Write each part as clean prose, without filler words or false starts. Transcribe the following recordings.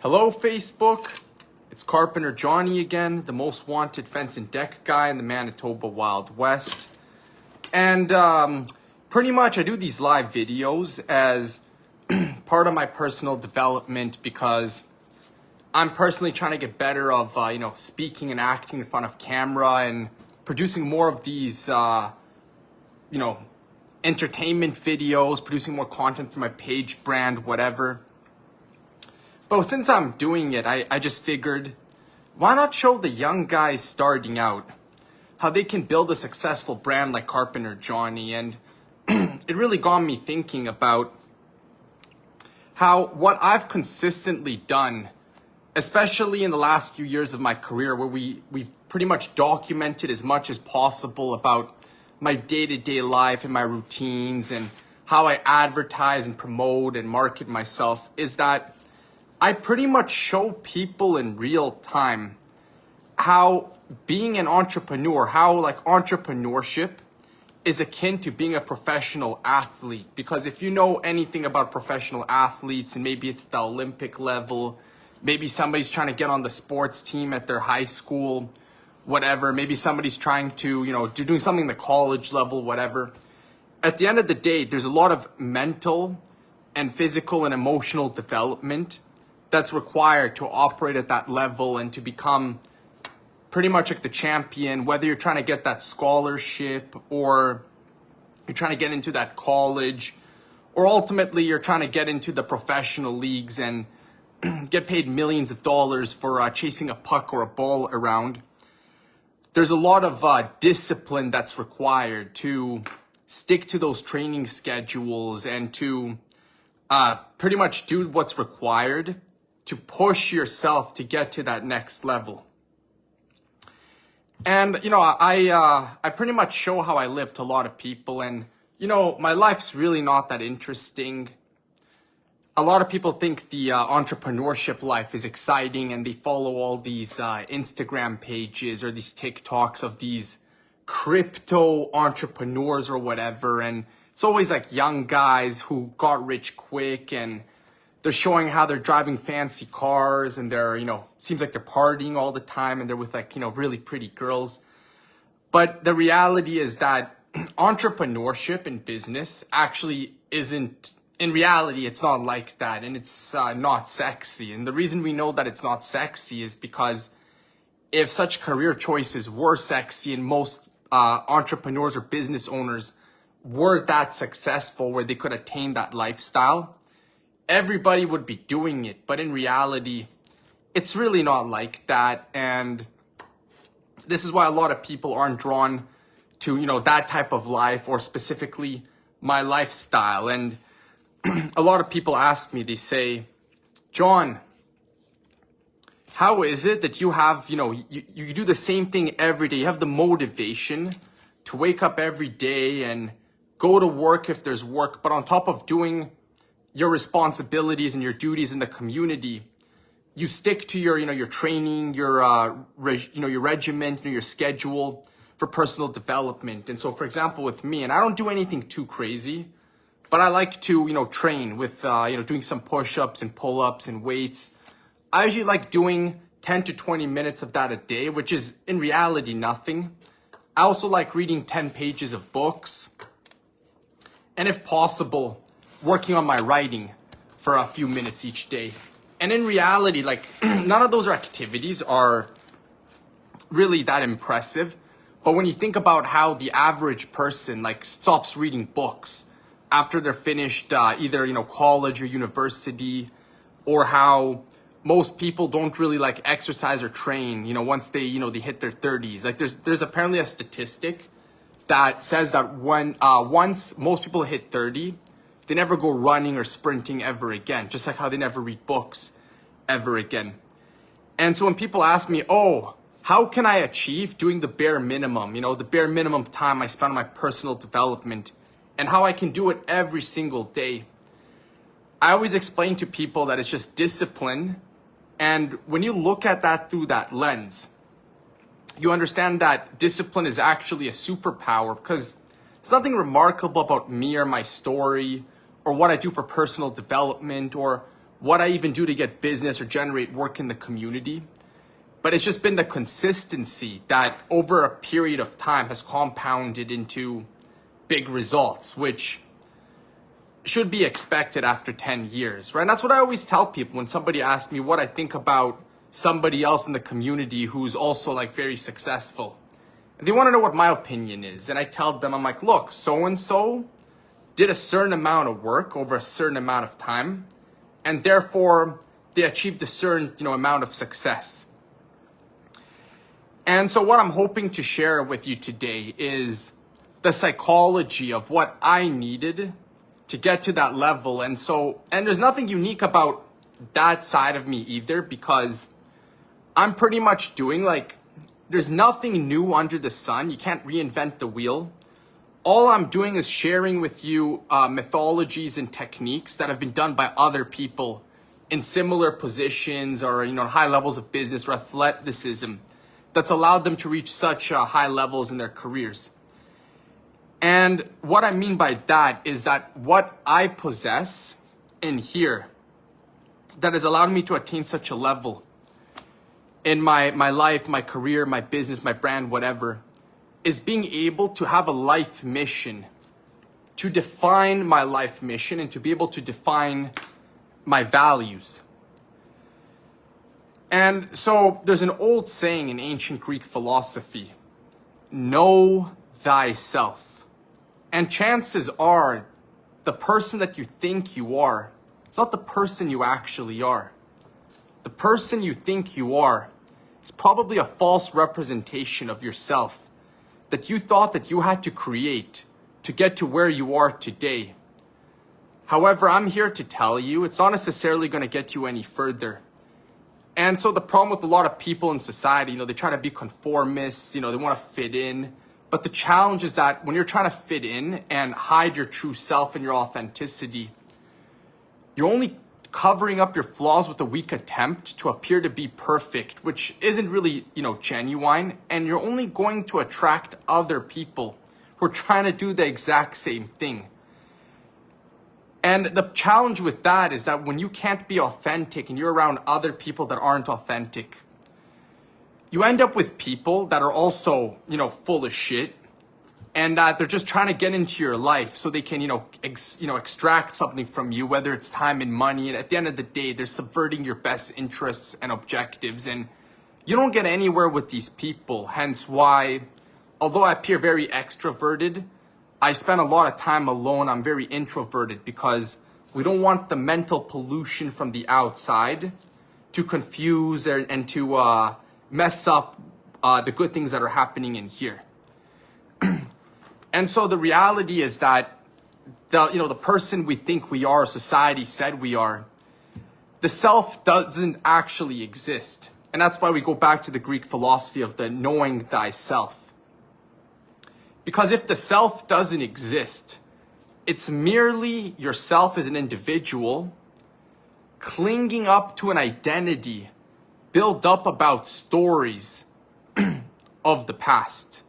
Hello, Facebook. It's Carpenter Johnny again, the most wanted fence and deck guy in the Manitoba Wild West. And pretty much I do these live videos as part of my personal development because I'm personally trying to get better of, speaking and acting in front of camera and producing more of these, entertainment videos, producing more content for my page, brand, whatever. But since I'm doing it, I just figured, why not show the young guys starting out how they can build a successful brand like Carpenter Johnny? And it really got me thinking about how what I've consistently done, especially in the last few years of my career, where we've pretty much documented as much as possible about my day-to-day life and my routines and how I advertise and promote and market myself, is that I pretty much show people in real time how being an entrepreneur, how entrepreneurship is akin to being a professional athlete. Because if you know anything about professional athletes, and maybe it's the Olympic level, maybe somebody's trying to get on the sports team at their high school, whatever, maybe somebody's trying to, doing something at the college level, whatever. At the end of the day, there's a lot of mental and physical and emotional development that's required to operate at that level and to become pretty much like the champion, whether you're trying to get that scholarship or you're trying to get into that college, or ultimately you're trying to get into the professional leagues and get paid millions of dollars for chasing a puck or a ball around. There's a lot of discipline that's required to stick to those training schedules and to pretty much do what's required to push yourself to get to that next level. And, I pretty much show how I live to a lot of people. And, my life's really not that interesting. A lot of people think the entrepreneurship life is exciting and they follow all these Instagram pages or these TikToks of these crypto entrepreneurs or whatever. And it's always like young guys who got rich quick and they're showing how they're driving fancy cars and they're, seems like they're partying all the time and they're with really pretty girls. But the reality is that entrepreneurship in business actually isn't, in reality, it's not like that, and it's not sexy. And the reason we know that it's not sexy is because if such career choices were sexy and most entrepreneurs or business owners were that successful where they could attain that lifestyle, everybody would be doing it. But in reality, it's really not like that. And this is why a lot of people aren't drawn to, that type of life, or specifically my lifestyle. And a lot of people ask me, they say, John, how is it that you have, you do the same thing every day? You have the motivation to wake up every day and go to work if there's work, but on top of doing your responsibilities and your duties in the community, you stick to your, your training, your regiment, your schedule for personal development. And so, for example, with me, and I don't do anything too crazy, but I like to, train with, doing some push-ups and pull-ups and weights. I usually like doing 10 to 20 minutes of that a day, which is in reality nothing. I also like reading 10 pages of books. And if possible, working on my writing for a few minutes each day. And in reality, none of those activities are really that impressive. But when you think about how the average person stops reading books after they're finished either, college or university, or how most people don't really exercise or train, once they, they hit their 30s. There's apparently a statistic that says that when, once most people hit 30, they never go running or sprinting ever again, just like how they never read books ever again. And so when people ask me, oh, how can I achieve doing the bare minimum, the bare minimum time I spend on my personal development, and how I can do it every single day, I always explain to people that it's just discipline. And when you look at that through that lens, you understand that discipline is actually a superpower, because there's nothing remarkable about me or my story or what I do for personal development or what I even do to get business or generate work in the community. But it's just been the consistency that over a period of time has compounded into big results, which should be expected after 10 years, right? And that's what I always tell people when somebody asks me what I think about somebody else in the community who's also like very successful. And they want to know what my opinion is. And I tell them, I'm like, look, so-and-so did a certain amount of work over a certain amount of time, and therefore they achieved a certain, amount of success. And so what I'm hoping to share with you today is the psychology of what I needed to get to that level. And there's nothing unique about that side of me either, because I'm pretty much doing there's nothing new under the sun. You can't reinvent the wheel. All I'm doing is sharing with you methodologies and techniques that have been done by other people in similar positions or, high levels of business or athleticism that's allowed them to reach such high levels in their careers. And what I mean by that is that what I possess in here that has allowed me to attain such a level in my life, my career, my business, my brand, whatever, is being able to have a life mission, to define my life mission and to be able to define my values. And so there's an old saying in ancient Greek philosophy, know thyself. And chances are the person that you think you are, it's not the person you actually are. The person you think you are is probably a false representation of yourself that you thought that you had to create to get to where you are today. However, I'm here to tell you it's not necessarily going to get you any further. And so the problem with a lot of people in society, they try to be conformists, they want to fit in. But the challenge is that when you're trying to fit in and hide your true self and your authenticity, you're only covering up your flaws with a weak attempt to appear to be perfect, which isn't really, genuine. And you're only going to attract other people who are trying to do the exact same thing. And the challenge with that is that when you can't be authentic and you're around other people that aren't authentic, you end up with people that are also, full of shit, and that they're just trying to get into your life so they can, extract something from you, whether it's time and money. And at the end of the day, they're subverting your best interests and objectives. And you don't get anywhere with these people. Hence why, although I appear very extroverted, I spend a lot of time alone. I'm very introverted because we don't want the mental pollution from the outside to confuse and to mess up the good things that are happening in here. And so the reality is that the person we think we are, society said we are, the self doesn't actually exist. And that's why we go back to the Greek philosophy of the knowing thyself. Because if the self doesn't exist, it's merely yourself as an individual clinging up to an identity built up about stories of the past.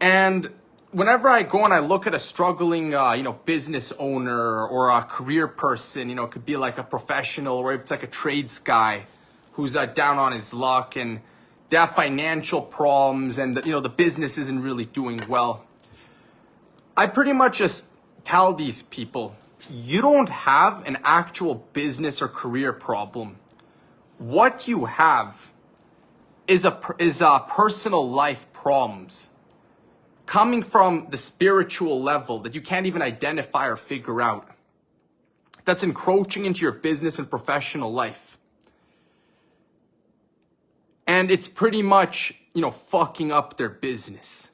And whenever I go and I look at a struggling, business owner or a career person, it could be like a professional, or if it's like a trades guy who's down on his luck and they have financial problems and, the business isn't really doing well, I pretty much just tell these people, you don't have an actual business or career problem. What you have is a personal life problems coming from the spiritual level that you can't even identify or figure out, that's encroaching into your business and professional life. And it's pretty much, fucking up their business.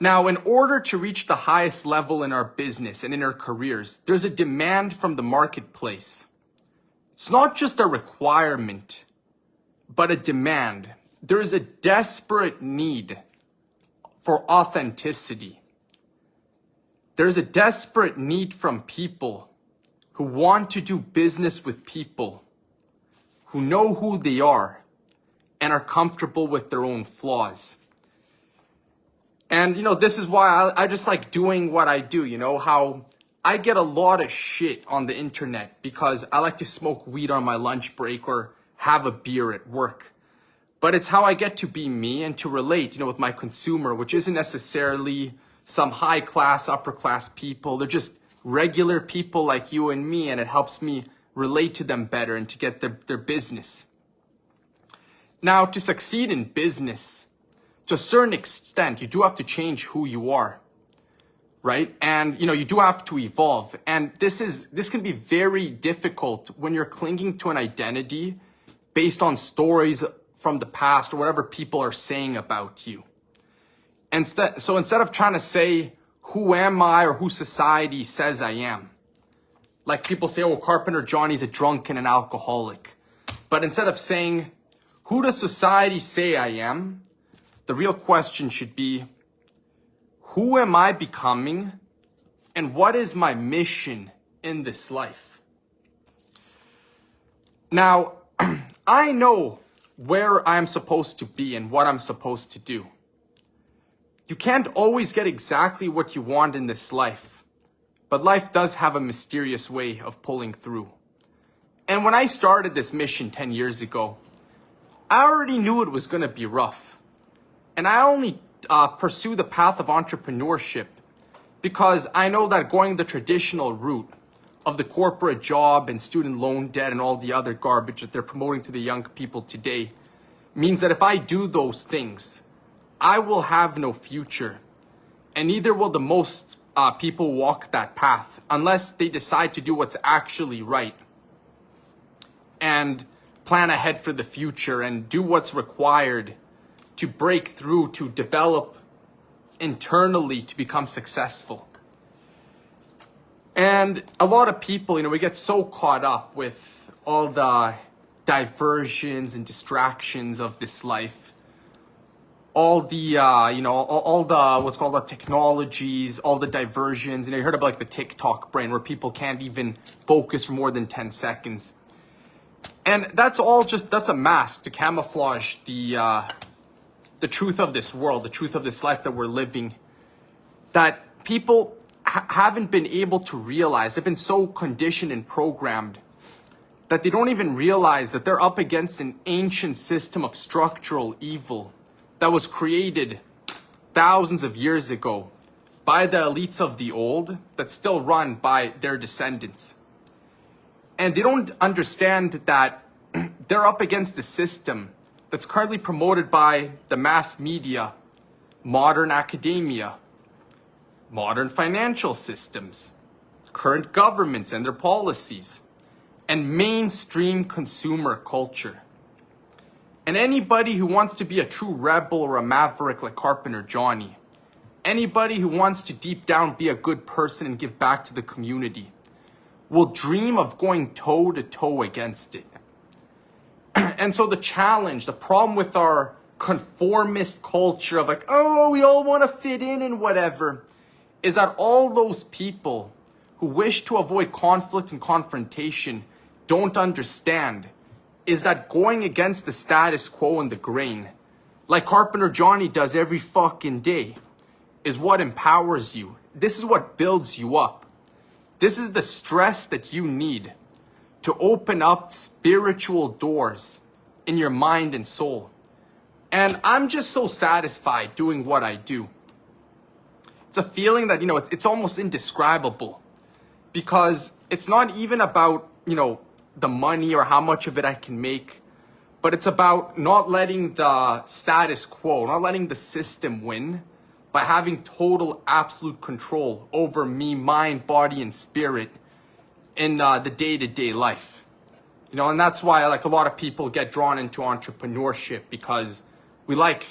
Now, in order to reach the highest level in our business and in our careers, there's a demand from the marketplace. It's not just a requirement, but a demand. There is a desperate need for authenticity. There's a desperate need from people who want to do business with people who know who they are and are comfortable with their own flaws. And, this is why I just like doing what I do, how I get a lot of shit on the internet because I like to smoke weed on my lunch break or have a beer at work. But it's how I get to be me and to relate, with my consumer, which isn't necessarily some high class, upper class people. They're just regular people like you and me, and it helps me relate to them better and to get their business. Now, to succeed in business, to a certain extent, you do have to change who you are, right? And, you do have to evolve. And this can be very difficult when you're clinging to an identity based on stories from the past or whatever people are saying about you. So instead of trying to say, who am I or who society says I am? Like people say, Carpenter Johnny's a drunk and an alcoholic. But instead of saying, who does society say I am? The real question should be, who am I becoming? And what is my mission in this life? Now, I know where I'm supposed to be and what I'm supposed to do. You can't always get exactly what you want in this life, but life does have a mysterious way of pulling through. And when I started this mission 10 years ago, I already knew it was going to be rough. And I only pursue the path of entrepreneurship because I know that going the traditional route of the corporate job and student loan debt and all the other garbage that they're promoting to the young people today means that if I do those things, I will have no future. And neither will the most people walk that path unless they decide to do what's actually right and plan ahead for the future and do what's required to break through, to develop internally to become successful. And a lot of people, we get so caught up with all the diversions and distractions of this life. All the, all the, what's called the technologies, all the diversions. You heard about like the TikTok brain where people can't even focus for more than 10 seconds. And that's a mask to camouflage the truth of this world, the truth of this life that we're living, that people haven't been able to realize. They've been so conditioned and programmed that they don't even realize that they're up against an ancient system of structural evil that was created thousands of years ago by the elites of the old that's still run by their descendants. And they don't understand that they're up against a system that's currently promoted by the mass media, modern academia, modern financial systems, current governments and their policies, and mainstream consumer culture. And anybody who wants to be a true rebel or a maverick like Carpenter Johnny, anybody who wants to deep down be a good person and give back to the community, will dream of going toe to toe against it. And so the challenge, the problem with our conformist culture of like, we all want to fit in and whatever, is that all those people who wish to avoid conflict and confrontation don't understand is that going against the status quo and the grain, like Carpenter Johnny does every fucking day, is what empowers you. This is what builds you up. This is the stress that you need to open up spiritual doors in your mind and soul. And I'm just so satisfied doing what I do. It's a feeling that, it's almost indescribable because it's not even about, the money or how much of it I can make, but it's about not letting the status quo, not letting the system win by having total absolute control over me, mind, body, and spirit in the day-to-day life. And that's why like a lot of people get drawn into entrepreneurship because we like,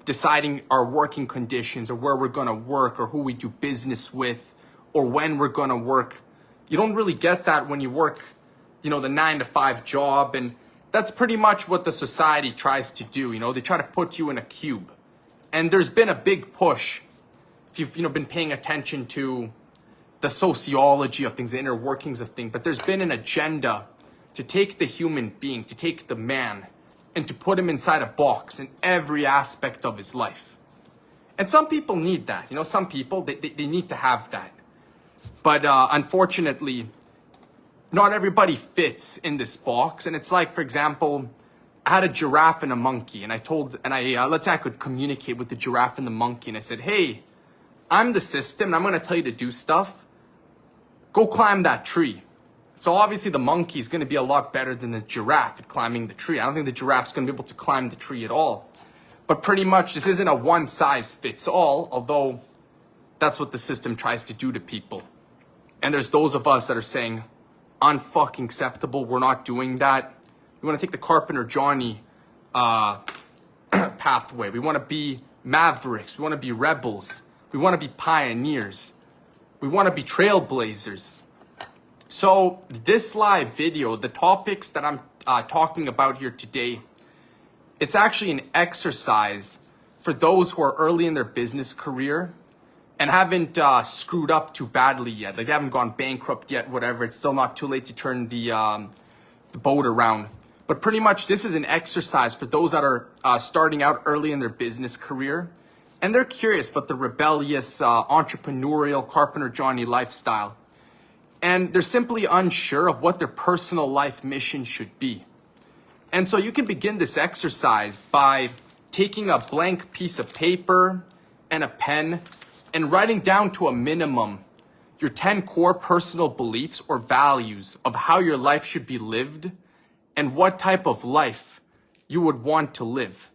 deciding our working conditions or where we're going to work or who we do business with or when we're going to work. You don't really get that when you work, the 9-to-5 job. And that's pretty much what the society tries to do. They try to put you in a cube. And there's been a big push, if you've, been paying attention to the sociology of things, the inner workings of things, but there's been an agenda to take the human being, to take the man, and to put him inside a box in every aspect of his life. And some people need that. Some people, they need to have that. But unfortunately, not everybody fits in this box. And it's like, for example, I had a giraffe and a monkey, and let's say I could communicate with the giraffe and the monkey, and I said, hey, I'm the system, and I'm going to tell you to do stuff. Go climb that tree. So obviously the monkey is going to be a lot better than the giraffe at climbing the tree. I don't think the giraffe's going to be able to climb the tree at all. But pretty much this isn't a one size fits all, although that's what the system tries to do to people. And there's those of us that are saying, unfucking acceptable, we're not doing that. We want to take the Carpenter Johnny pathway. We want to be mavericks. We want to be rebels. We want to be pioneers. We want to be trailblazers. So this live video, the topics that I'm talking about here today, it's actually an exercise for those who are early in their business career and haven't screwed up too badly yet. Like they haven't gone bankrupt yet, whatever. It's still not too late to turn the boat around. But pretty much this is an exercise for those that are starting out early in their business career and they're curious about the rebellious, entrepreneurial Carpenter Johnny lifestyle. And they're simply unsure of what their personal life mission should be. And so you can begin this exercise by taking a blank piece of paper and a pen and writing down to a minimum your 10 core personal beliefs or values of how your life should be lived and what type of life you would want to live.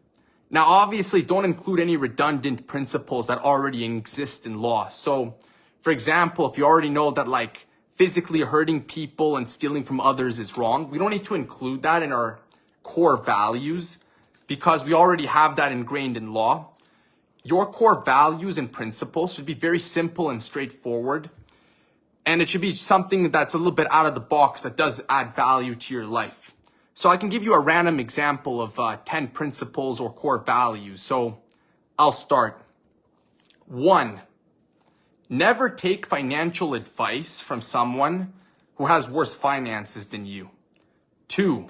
Now, obviously, don't include any redundant principles that already exist in law. So, for example, if you already know that like physically hurting people and stealing from others is wrong, we don't need to include that in our core values because we already have that ingrained in law. Your core values and principles should be very simple and straightforward. And it should be something that's a little bit out of the box that does add value to your life. So I can give you a random example of 10 principles or core values. So I'll start. 1, never take financial advice from someone who has worse finances than you. 2,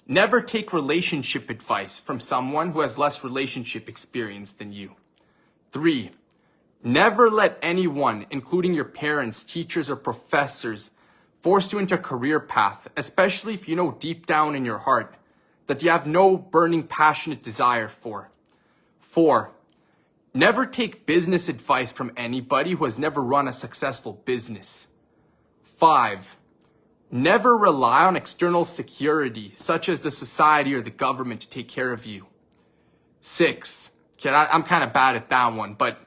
never take relationship advice from someone who has less relationship experience than you. 3, never let anyone, including your parents, teachers, or professors, force you into a career path, especially if you know deep down in your heart that you have no burning, passionate desire for. 4, never take business advice from anybody who has never run a successful business. 5, never rely on external security, such as the society or the government, to take care of you. 6, okay, I'm kind of bad at that one, but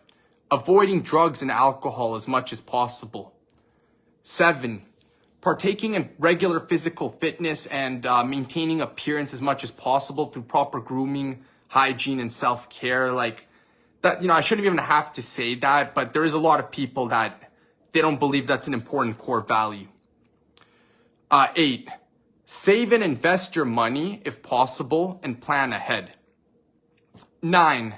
avoiding drugs and alcohol as much as possible. 7, partaking in regular physical fitness and maintaining appearance as much as possible through proper grooming, hygiene, and self-care. Like that, I shouldn't even have to say that, but there is a lot of people that they don't believe that's an important core value. 8, save and invest your money if possible and plan ahead. 9,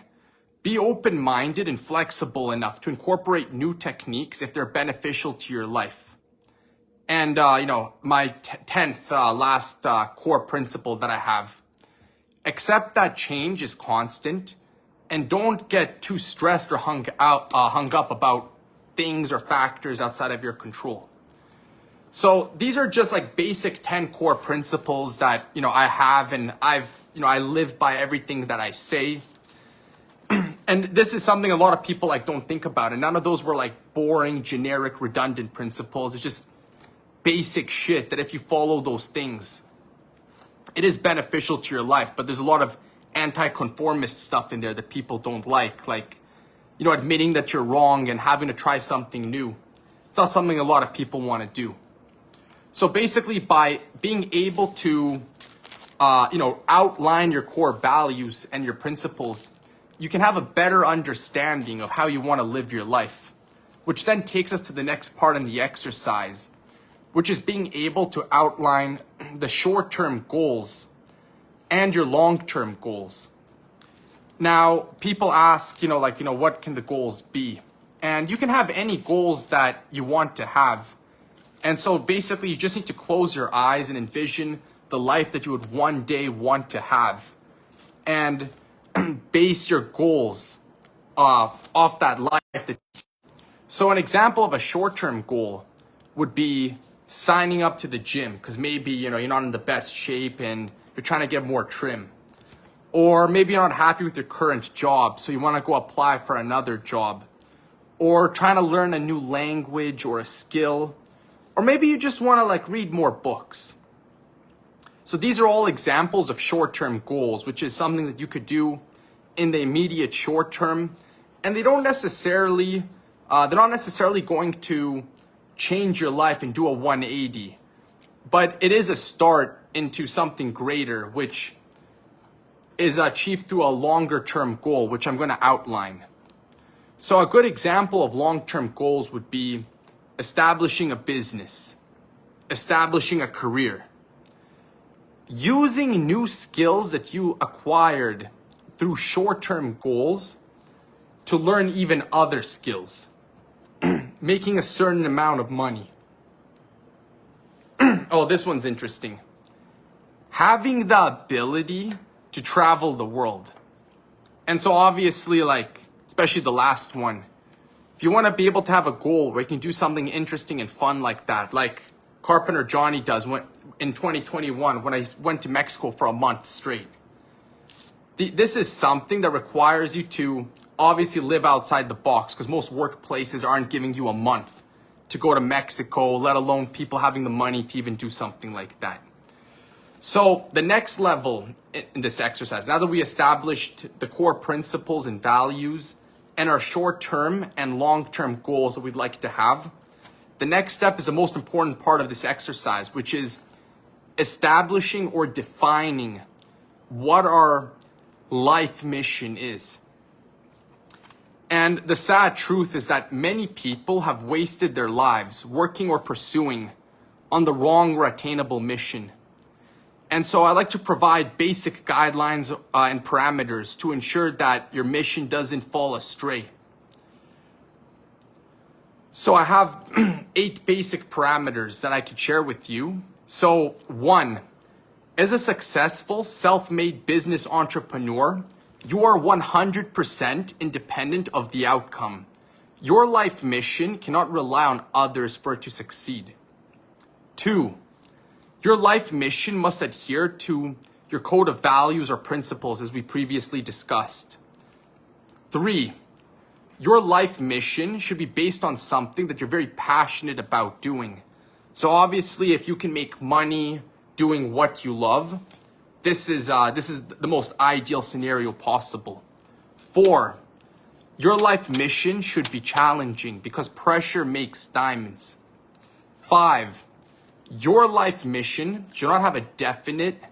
be open-minded and flexible enough to incorporate new techniques if they're beneficial to your life. And, my 10th last core principle that I have, accept that change is constant and don't get too stressed or hung up about things or factors outside of your control. So these are just like basic 10 core principles that, I have, and I live by everything that I say. And this is something a lot of people don't think about. And none of those were boring, generic, redundant principles. It's just basic shit that if you follow those things, it is beneficial to your life. But there's a lot of anti-conformist stuff in there that people don't like admitting that you're wrong and having to try something new. It's not something a lot of people want to do. So basically, by being able to outline your core values and your principles, you can have a better understanding of how you want to live your life, which then takes us to the next part in the exercise, which is being able to outline the short-term goals and your long-term goals. Now, people ask, what can the goals be? And you can have any goals that you want to have. And so basically, you just need to close your eyes and envision the life that you would one day want to have. And base your goals off that life. So an example of a short-term goal would be signing up to the gym because maybe, you're not in the best shape and you're trying to get more trim. Or maybe you're not happy with your current job, so you want to go apply for another job. Or trying to learn a new language or a skill. Or maybe you just want to read more books. So these are all examples of short-term goals, which is something that you could do in the immediate short term. And they're not necessarily going to change your life and do a 180. But it is a start into something greater, which is achieved through a longer term goal, which I'm going to outline. So a good example of long-term goals would be establishing a business, establishing a career, using new skills that you acquired through short-term goals to learn even other skills, making a certain amount of money. Oh, this one's interesting. Having the ability to travel the world. And so obviously, especially the last one, if you want to be able to have a goal where you can do something interesting and fun like that, like Carpenter Johnny does in 2021 when I went to Mexico for a month straight. This is something that requires you to obviously live outside the box because most workplaces aren't giving you a month to go to Mexico, let alone people having the money to even do something like that. So the next level in this exercise, now that we established the core principles and values and our short-term and long-term goals that we'd like to have, the next step is the most important part of this exercise, which is establishing or defining what our life mission is. And the sad truth is that many people have wasted their lives working or pursuing on the wrong or attainable mission. And so I like to provide basic guidelines and parameters to ensure that your mission doesn't fall astray. So I have 8 basic parameters that I could share with you. So 1, as a successful self-made business entrepreneur, you are 100% independent of the outcome. Your life mission cannot rely on others for it to succeed. 2, your life mission must adhere to your code of values or principles as we previously discussed. 3, your life mission should be based on something that you're very passionate about doing. So obviously, if you can make money doing what you love, this is the most ideal scenario possible. 4, your life mission should be challenging because pressure makes diamonds. 5, your life mission should not have a definite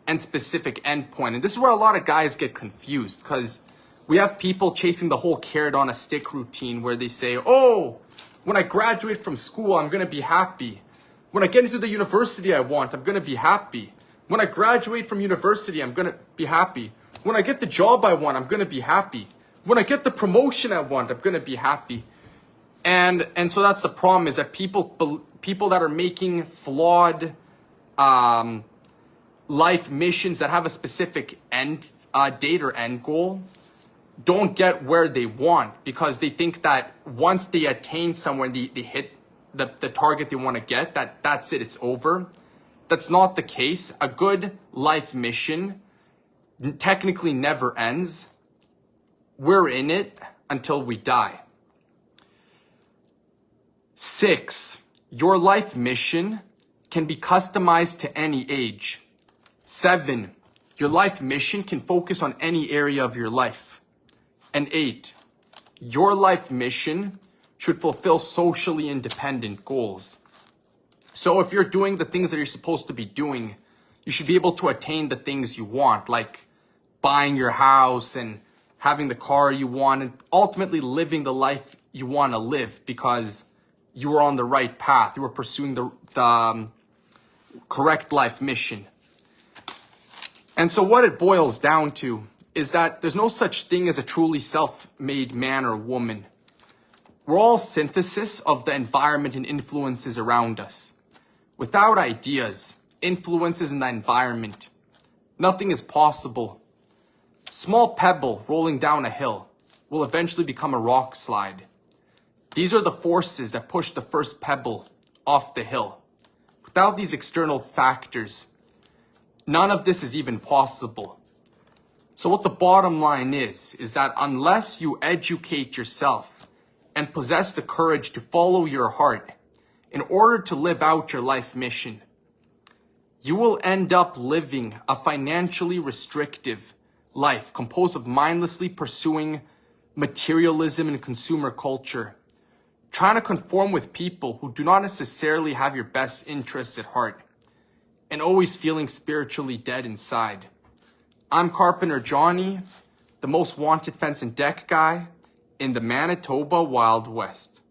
and specific endpoint. And this is where a lot of guys get confused because we have people chasing the whole carrot on a stick routine where they say, oh, when I graduate from school, I'm going to be happy. When I get into the university I want, I'm going to be happy. When I graduate from university, I'm going to be happy. When I get the job I want, I'm going to be happy. When I get the promotion I want, I'm going to be happy. And so that's the problem, is that people that are making flawed life missions that have a specific end date or end goal don't get where they want because they think that once they attain somewhere, they hit the target they want to get, that's it, it's over. That's not the case. A good life mission technically never ends. We're in it until we die. 6, your life mission can be customized to any age. 7, your life mission can focus on any area of your life. And 8, your life mission should fulfill socially independent goals. So if you're doing the things that you're supposed to be doing, you should be able to attain the things you want, like buying your house and having the car you want and ultimately living the life you want to live because you were on the right path. You were pursuing the correct life mission. And so what it boils down to is that there's no such thing as a truly self-made man or woman. We're all synthesis of the environment and influences around us. Without ideas, influences in the environment, nothing is possible. Small pebble rolling down a hill will eventually become a rock slide. These are the forces that push the first pebble off the hill. Without these external factors, none of this is even possible. So what the bottom line is that unless you educate yourself and possess the courage to follow your heart in order to live out your life mission, you will end up living a financially restrictive life composed of mindlessly pursuing materialism and consumer culture, trying to conform with people who do not necessarily have your best interests at heart, and always feeling spiritually dead inside. I'm Carpenter Johnny, the most wanted fence and deck guy in the Manitoba Wild West.